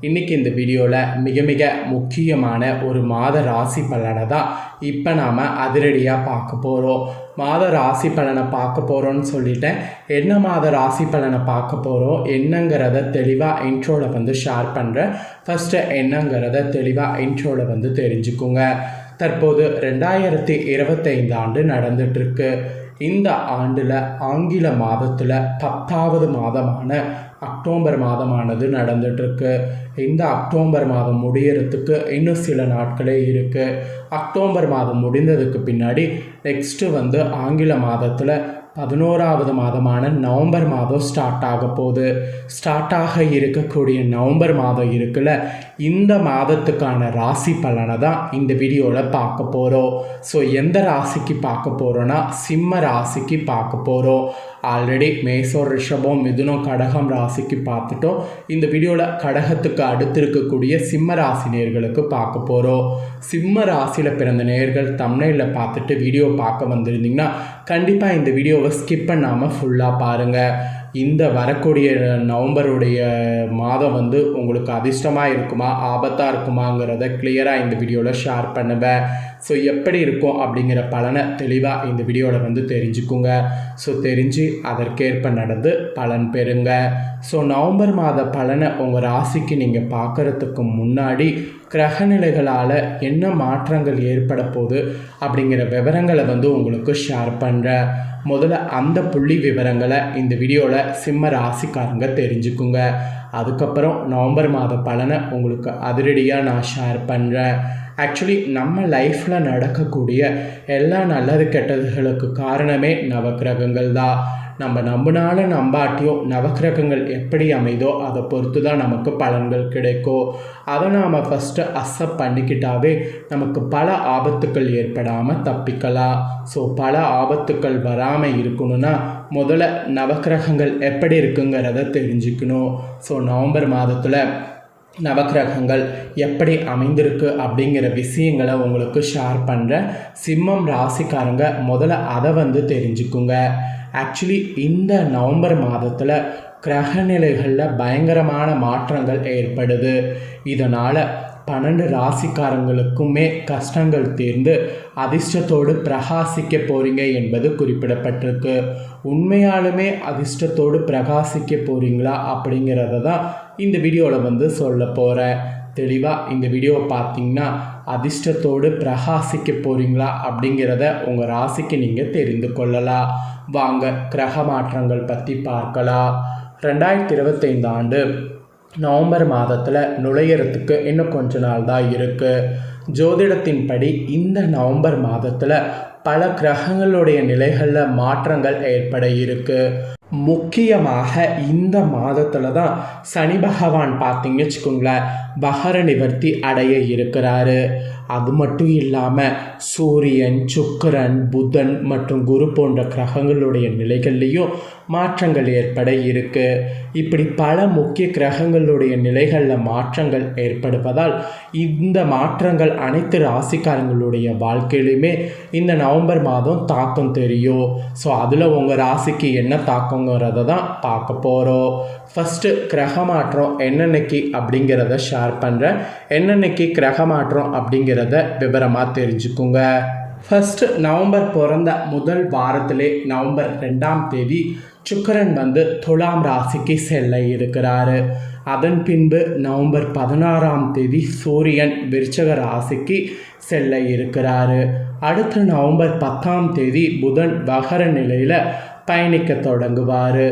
இன்றைக்கி இந்த வீடியோவில் மிக மிக முக்கியமான ஒரு மாத ராசி பலனை தான் இப்போ நாம் அதிரடியாக பார்க்க போகிறோம். மாத ராசி பலனை பார்க்க போகிறோன்னு சொல்லிட்டேன். என்ன மாத ராசி பலனை பார்க்க போகிறோம் என்னங்கிறத தெளிவாக இன்ட்ரோவில் ஷேர் பண்ணுறேன். ஃபஸ்ட்டு என்னங்கிறத தெளிவாக இன்ட்ரோவில் தெரிஞ்சுக்குங்க. தற்போது 2025 ஆண்டு நடந்துகிட்ருக்கு. இந்த ஆண்டில் ஆங்கில மாதத்தில் 10வது மாதமான அக்டோபர் மாதமானது நடந்துகிட்ருக்கு. இந்த அக்டோபர் மாதம் முடியறதுக்கு இன்னும் சில நாட்களே இருக்குது. அக்டோபர் மாதம் முடிந்ததுக்கு பின்னாடி நெக்ஸ்ட்டு ஆங்கில மாதத்தில் 11வது மாதமான நவம்பர் மாதம் ஸ்டார்ட் ஆக போகுது. ஸ்டார்ட் ஆக இருக்கக்கூடிய நவம்பர் மாதம் இருக்குல்ல, இந்த மாதத்துக்கான ராசி பலனை தான் இந்த வீடியோவில் பார்க்க போகிறோம். ஸோ எந்த ராசிக்கு பார்க்க போகிறோன்னா சிம்ம ராசிக்கு பார்க்க போகிறோம். ஆல்ரெடி மேசம், ரிஷபம், மிதுனம், கடகம் ராசிக்கு பார்த்துட்டோம். இந்த வீடியோவில் கடகத்துக்கு அடுத்து இருக்கக்கூடிய சிம்ம ராசி நேயர்களுக்கு பார்க்க போகிறோம். சிம்ம ராசியில் பிறந்த நேயர்கள் தம்ப்நெயிலில் பார்த்துட்டு வீடியோ பார்க்க வந்திருந்தீங்கன்னா கண்டிப்பாக இந்த வீடியோவை ஸ்கிப் பண்ணாமல் ஃபுல்லாக பாருங்கள். இந்த வரக்கூடிய நவம்பருடைய மாதம் உங்களுக்கு அதிர்ஷ்டமாக இருக்குமா ஆபத்தாக இருக்குமாங்கிறத கிளியராக இந்த வீடியோவில் ஷேர் பண்ணுவேன். ஸோ எப்படி இருக்கும் அப்படிங்கிற பலனை தெளிவாக இந்த வீடியோவில் தெரிஞ்சுக்குங்க. ஸோ தெரிஞ்சு அதற்கேற்ப நடந்து பலன் பெறுங்க. ஸோ நவம்பர் மாத பலனை உங்கள் ராசிக்கு நீங்கள் பார்க்குறதுக்கு முன்னாடி கிரகநிலைகளால் என்ன மாற்றங்கள் ஏற்பட போகுது அப்படிங்கிற விவரங்களை உங்களுக்கு ஷேர் பண்ணுறேன். முதல்ல அந்த புள்ளி விவரங்களை இந்த வீடியோவில் சிம்ம ராசிக்காரங்க தெரிஞ்சுக்குங்க. அதுக்கப்புறம் நவம்பர் மாத பலனை உங்களுக்கு அதிரடியாக நான் ஷேர் பண்ணுறேன். ஆக்சுவலி நம்ம லைஃப்பில் நடக்கக்கூடிய எல்லா நல்லது கெட்டதுகளுக்கு காரணமே நவக்கிரகங்கள் தான். நம்ம நம்பினாலும் நம்பாட்டியும் நவக்கிரகங்கள் எப்படி அமைதோ அதை பொறுத்து தான் நமக்கு பலன்கள் கிடைக்கும். அதை நாம் ஃபஸ்ட்டு அக்செப்ட் பண்ணிக்கிட்டாவே நமக்கு பல ஆபத்துக்கள் ஏற்படாமல் தப்பிக்கலாம். ஸோ பல ஆபத்துக்கள் வராமல் இருக்கணும்னா முதல்ல நவக்கிரகங்கள் எப்படி இருக்குங்கிறத தெரிஞ்சுக்கணும். ஸோ நவம்பர் மாதத்தில் நவக்கிரகங்கள் எப்படி அமைந்திருக்கு அப்படிங்கிற விஷயங்களை உங்களுக்கு ஷேர் பண்ணுறேன். சிம்மம் ராசிக்காரங்க முதல்ல அதை தெரிஞ்சுக்குங்க. ஆக்சுவலி இந்த நவம்பர் மாதத்தில் கிரகநிலைகளில் பயங்கரமான மாற்றங்கள் ஏற்படுது. இதனால் 12 ராசிக்காரங்களுக்குமே கஷ்டங்கள் தீர்ந்து அதிர்ஷ்டத்தோடு பிரகாசிக்க போகிறீங்க என்பது குறிப்பிடப்பட்டிருக்கு. உண்மையாலுமே அதிர்ஷ்டத்தோடு பிரகாசிக்க போகிறீங்களா அப்படிங்கிறத தான் இந்த வீடியோவில் சொல்ல போகிறேன். தெளிவாக இந்த வீடியோவை பார்த்தீங்கன்னா அதிர்ஷ்டத்தோடு பிரகாசிக்க போகிறீங்களா அப்படிங்கிறத உங்கள் ராசிக்கு நீங்கள் தெரிந்து கொள்ளலாம். வாங்க கிரக மாற்றங்கள் பற்றி பார்க்கலாம். 2025 ஆண்டு நவம்பர் மாதத்தில் நுழையிறதுக்கு இன்னும் கொஞ்ச நாள் தான் இருக்குது. ஜோதிடத்தின்படி இந்த நவம்பர் மாதத்தில் பல கிரகங்களுடைய நிலைகளில் மாற்றங்கள் ஏற்பட இருக்குது. முக்கியமாக இந்த மாதத்தில் தான் சனி பகவான் பார்த்தீங்கன்னு வச்சுக்கோங்களேன் பகர நிவர்த்தி அடைய இருக்கிறாரு. அது மட்டும் இல்லாமல் சூரியன், சுக்கிரன், புதன் மற்றும் குரு போன்ற கிரகங்களுடைய நிலைகள்லேயும் மாற்றங்கள் ஏற்பட இருக்குது. இப்படி பல முக்கிய கிரகங்களுடைய நிலைகளில் மாற்றங்கள் ஏற்படுவதால் இந்த மாற்றங்கள் அனைத்து ராசிக்காரங்களுடைய வாழ்க்கையிலுமே இந்த நவம்பர் மாதம் தாக்கம் தெரியும். ஸோ அதில் உங்கள் ராசிக்கு என்ன தாக்கங்கிறத தான் பார்க்க போகிறோம். ஃபஸ்ட்டு கிரக மாற்றம் என்னென்னைக்கு அப்படிங்கிறத ஷேர் பண்ணுறேன். என்னென்னைக்கு கிரக மாற்றம் அப்படிங்கிறத விவரமாக தெரிஞ்சுக்குங்க. ஃபஸ்ட்டு நவம்பர் பிறந்த முதல் வாரத்திலே நவம்பர் 2ஆம் தேதி சுக்கிரன் துலாம் ராசிக்கு செல்ல இருக்கிறாரு. அதன் பின்பு நவம்பர் 16ஆம் தேதி சூரியன் விருச்சக ராசிக்கு செல்ல இருக்கிறாரு. அடுத்து நவம்பர் 10ஆம் தேதி புதன் வகர நிலையில் பயணிக்க தொடங்குவார்.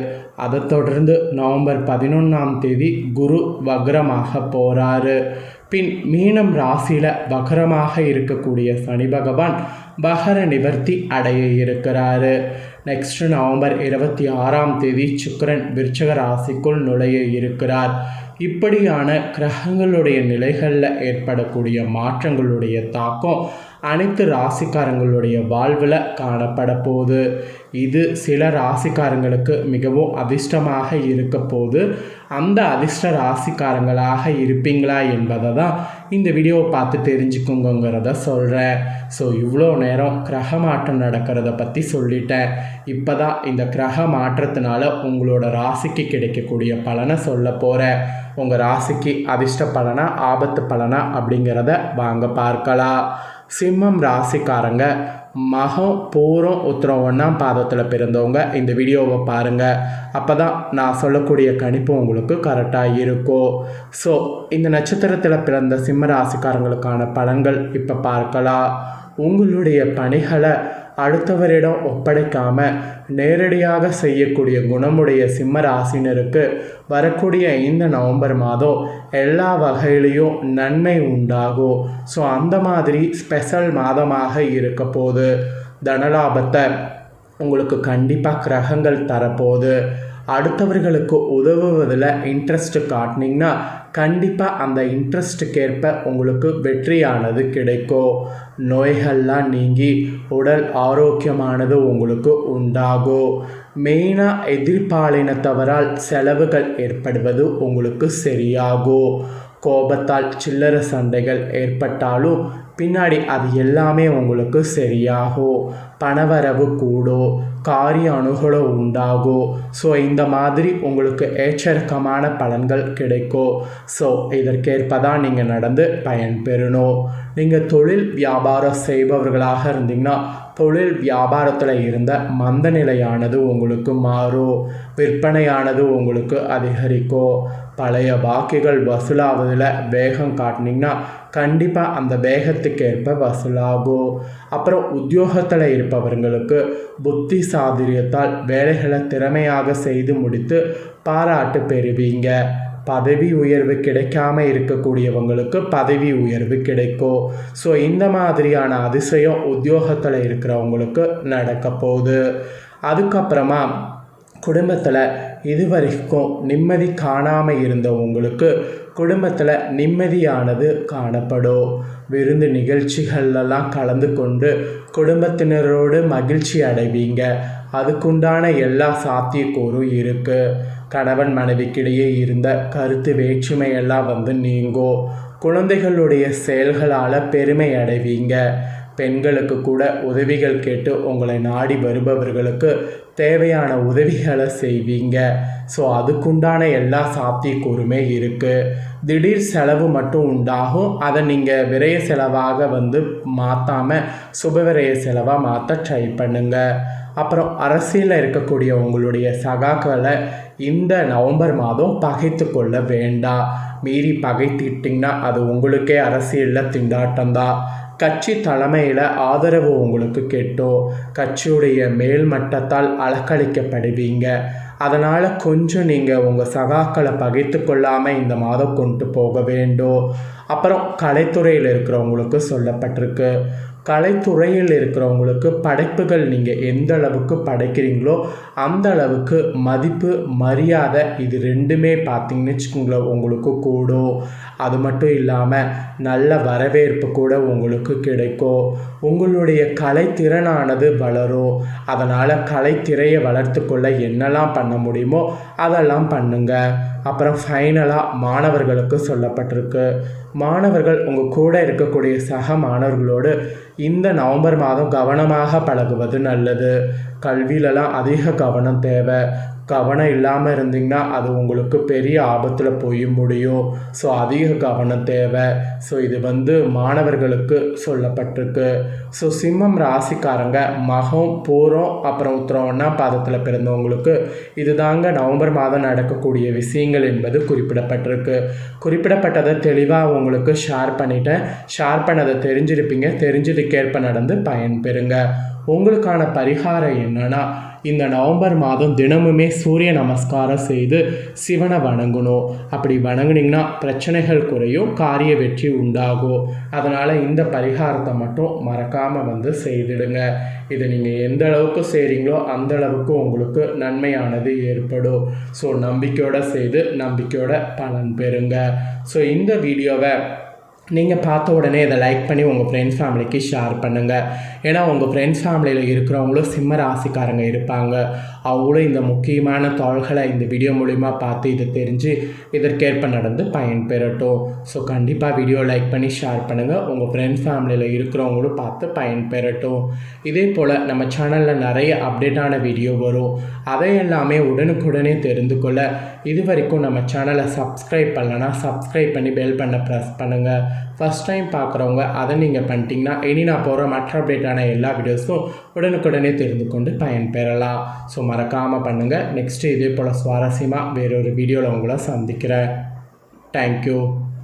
அதை தொடர்ந்து நவம்பர் 11ஆம் தேதி குரு வக்ரமாக போகிறாரு. பின் மீனம் ராசியில் வக்ரமாக இருக்கக்கூடிய சனி பகவான் வகர நிவர்த்தி அடைய இருக்கிறாரு. நெக்ஸ்ட்டு நவம்பர் 26ஆம் தேதி சுக்கிரன் விருச்சக ராசிக்குள் நுழைய இருக்கிறார். இப்படியான கிரகங்களுடைய நிலைகளில் ஏற்படக்கூடிய மாற்றங்களுடைய தாக்கம் அனைத்து ராசிக்காரங்களுடைய வாழ்வில் காணப்பட போகுது. இது சில ராசிக்காரங்களுக்கு மிகவும் அதிர்ஷ்டமாக இருக்க போது. அந்த அதிர்ஷ்ட ராசிக்காரங்களாக இருப்பீங்களா என்பதை தான் இந்த வீடியோவை பார்த்து தெரிஞ்சுக்குங்கிறத சொல்கிறேன். ஸோ இவ்வளோ நேரம் கிரக மாற்றம் நடக்கிறத பற்றி சொல்லிட்டேன். இப்போ தான் இந்த கிரக மாற்றத்தினால உங்களோட ராசிக்கு கிடைக்கக்கூடிய பலனை சொல்ல போகிறேன். உங்கள் ராசிக்கு அதிர்ஷ்ட பலனா ஆபத்து பலனா அப்படிங்கிறத வாங்க பார்க்கலாம். சிம்மம் ராசிக்காரங்க மகம் பூரம் உத்திரம் 1ஆம் பாதத்தில் பிறந்தவங்க இந்த வீடியோவை பாருங்கள். அப்போ தான் நான் சொல்லக்கூடிய கணிப்பு உங்களுக்கு கரெக்டாக இருக்கும். ஸோ இந்த நட்சத்திரத்தில் பிறந்த சிம்ம ராசிக்காரங்களுக்கான பலன்கள் இப்போ பார்க்கலாம். உங்களுடைய பணிகளை அடுத்தவரிடம் ஒப்படைக்காமல் நேரடியாக செய்யக்கூடிய குணமுடைய சிம்ம ராசினருக்கு வரக்கூடிய இந்த நவம்பர் மாதம் எல்லா வகையிலையும் நன்மை உண்டாகும். ஸோ அந்த மாதிரி ஸ்பெஷல் மாதமாக இருக்க போது தனலாபத்தை உங்களுக்கு கண்டிப்பாக கிரகங்கள் தரப்போகுது. அடுத்தவர்களுக்கு உதவுவதில் இன்ட்ரெஸ்ட் காட்டினீங்கன்னா கண்டிப்பாக அந்த இன்ட்ரெஸ்ட்டுக்கேற்ப உங்களுக்கு வெற்றியானது கிடைக்கும். நோய்கள்லாம் நீங்கி உடல் ஆரோக்கியமானது உங்களுக்கு உண்டாகும். மெயினாக எதிர்பாலினத்தவரால் செலவுகள் ஏற்படுவது உங்களுக்கு சரியாகும். கோபத்தால் சில்லறை சண்டைகள் ஏற்பட்டாலும் பின்னாடி அது எல்லாமே உங்களுக்கு சரியாகும். பணவரவு கூடும், காரிய அனுகூலம் உண்டாகும். ஸோ இந்த மாதிரி உங்களுக்கு எச்சரிக்கமான பலன்கள் கிடைக்கும். ஸோ இதற்கேற்ப தான் நீங்கள் நடந்து பயன்பெறணும். நீங்கள் தொழில் வியாபாரம் செய்பவர்களாக இருந்தீங்கன்னா தொழில் வியாபாரத்தில் இருந்த மந்த நிலையானது உங்களுக்கு மாறும். விற்பனையானது உங்களுக்கு அதிகரிக்கும். பழைய பாக்கிகள் வசூலாவதில் வேகம் காட்டினீங்கன்னா கண்டிப்பாக அந்த வேகத்துக்கேற்ப வசூலாகும். அப்புறம் உத்தியோகத்தில் இருப்பவர்களுக்கு புத்தி சாதுரியத்தால் வேலைகளை திறமையாக செய்து முடித்து பாராட்டு பெறுவீங்க. பதவி உயர்வு கிடைக்காம இருக்கக்கூடியவங்களுக்கு பதவி உயர்வு கிடைக்கும். ஸோ இந்த மாதிரியான அதிசயம் உத்தியோகத்தில் இருக்கிறவங்களுக்கு நடக்க போகுது. அதுக்கப்புறமா குடும்பத்தில் இதுவரைக்கும் நிம்மதி காணாமல் இருந்த உங்களுக்கு குடும்பத்தில் நிம்மதியானது காணப்படும். விருந்து நிகழ்ச்சிகளெல்லாம் கலந்து கொண்டு குடும்பத்தினரோடு மகிழ்ச்சி அடைவீங்க. அதுக்குண்டான எல்லா சாத்தியக்கூறும் இருக்குது. கணவன் மனைவிக்கிடையே இருந்த கருத்து வேற்றுமையெல்லாம் நீங்கும். குழந்தைகளுடைய செயல்களால் பெருமை அடைவீங்க. பெண்களுக்கு கூட உதவிகள் கேட்டு உங்களை நாடி வருபவர்களுக்கு தேவையான உதவிகளை செய்வீங்க. ஸோ அதுக்குண்டான எல்லா சாத்தியக்கூறுமே இருக்குது. திடீர் செலவு மட்டும் உண்டாகும். அதை நீங்கள் விரய செலவாக மாற்றாமல் சுபவிரய செலவாக மாற்ற ட்ரை பண்ணுங்கள். அப்புறம் அரசியலில் இருக்கக்கூடிய உங்களுடைய சகாக்களை இந்த நவம்பர் மாதம் பகைத்து கொள்ள வேண்டாம். மீறி பகைத்திட்டிங்கன்னா அது உங்களுக்கே அரசியலில் திண்டாட்டம்தான். கட்சி தலைமையில் ஆதரவு உங்களுக்கு கெட்டோ. கட்சியுடைய மேல்மட்டத்தால் அலக்களிக்கப்படுவீங்க. அதனால் கொஞ்சம் நீங்கள் உங்கள் சகாக்களை பகைத்து கொள்ளாமல் இந்த மாதம் கொண்டு போக வேண்டும். அப்புறம் கலைத்துறையில் இருக்கிறவங்களுக்கு சொல்லப்பட்டிருக்கு. கலைத்துறையில் இருக்கிறவங்களுக்கு படைப்புகள் நீங்கள் எந்த அளவுக்கு படைக்கிறீங்களோ அந்த அளவுக்கு மதிப்பு மரியாதை இது ரெண்டுமே பார்த்தீங்கன்னு வச்சுக்கோங்களேன் உங்களுக்கு கூடும். அது மட்டும் இல்லாமல் நல்ல வரவேற்பு கூட உங்களுக்கு கிடைக்கும். உங்களுடைய கலைத்திறனானது வளரும். அதனால் கலைத்திரையை வளர்த்து கொள்ள என்னெல்லாம் பண்ண முடியுமோ அதெல்லாம் பண்ணுங்கள். அப்புறம் ஃபைனலாக மாணவர்களுக்கு சொல்லப்பட்டிருக்கு. மாணவர்கள் உங்கள் கூட இருக்கக்கூடிய சக மாணவர்களோடு இந்த நவம்பர் மாதம் கவனமாக பழகுவது நல்லது. கல்வியிலலாம் அதிக கவனம் தேவை. கவனம் இல்லாமல் இருந்தீங்கன்னா அது உங்களுக்கு பெரிய ஆபத்தில் போய் முடியும். ஸோ அதிக கவனம் தேவை. ஸோ இது மாணவர்களுக்கு சொல்லப்பட்டிருக்கு. ஸோ சிம்மம் ராசிக்காரங்க மகம் பூரம் அப்புறம் உத்திரம் 1ஆம் பாதத்தில் பிறந்தவங்களுக்கு இது தாங்க நவம்பர் மாதம் நடக்கக்கூடிய விஷயங்கள் என்பது குறிப்பிடப்பட்டிருக்கு. குறிப்பிடப்பட்டதை தெளிவாக உங்களுக்கு ஷேர் பண்ணிட்டேன். ஷேர் பண்ணதை தெரிஞ்சிருப்பீங்க. தெரிஞ்சதுக்கேற்ப நடந்து பயன்பெறுங்க. உங்களுக்கான பரிகாரம் என்னன்னா இந்த நவம்பர் மாதம் தினமுமே சூரிய நமஸ்காரம் செய்து சிவனை வணங்கணும். அப்படி வணங்குனீங்கன்னா பிரச்சனைகள் குறையும், காரிய வெற்றி உண்டாகும். அதனால் இந்த பரிகாரத்தை மட்டும் மறக்காமல் செய்திடுங்க. இதை நீங்கள் எந்த அளவுக்கு செய்கிறீங்களோ அந்த அளவுக்கு உங்களுக்கு நன்மையானது ஏற்படும். ஸோ நம்பிக்கையோடு செய்து நம்பிக்கையோட பலன் பெறுங்க. ஸோ இந்த வீடியோவை நீங்கள் பார்த்த உடனே இதை லைக் பண்ணி உங்கள் ஃப்ரெண்ட்ஸ் ஃபேமிலிக்கு ஷேர் பண்ணுங்கள். ஏன்னா உங்கள் ஃப்ரெண்ட்ஸ் ஃபேமிலியில் இருக்கிறவங்களும் சிம்ம ராசிக்காரங்க இருப்பாங்க. அவங்களும் இந்த முக்கியமான தாள்களை இந்த வீடியோ மூலிமா பார்த்து இதை தெரிஞ்சு இதற்கேற்ப நடந்து பயன்பெறட்டும். ஸோ கண்டிப்பாக வீடியோ லைக் பண்ணி ஷேர் பண்ணுங்கள். உங்கள் ஃப்ரெண்ட்ஸ் ஃபேமிலியில் இருக்கிறவங்களும் பார்த்து பயன்பெறட்டும். இதே போல் நம்ம சேனலில் நிறைய அப்டேட்டான வீடியோ வரும். அதையெல்லாமே உடனுக்குடனே தெரிந்து கொள்ள இது வரைக்கும் நம்ம சேனலை சப்ஸ்கிரைப் பண்ணலன்னா சப்ஸ்கிரைப் பண்ணி பெல் பண்ண ப்ரெஸ் பண்ணுங்கள். ஃபஸ்ட் டைம் பார்க்குறவங்க அதை நீங்கள் பண்ணிட்டீங்கன்னா இனி நான் போகிற மற்ற அப்டேட்டான எல்லா வீடியோஸும் உடனுக்குடனே தெரிந்து கொண்டு பயன்பெறலாம். ஸோ மறக்காமல் பண்ணுங்கள். நெக்ஸ்ட்டு இதே போல் சுவாரஸ்யமாக வேறொரு வீடியோவில் உங்களை சந்திக்கிறேன். தேங்க்யூ.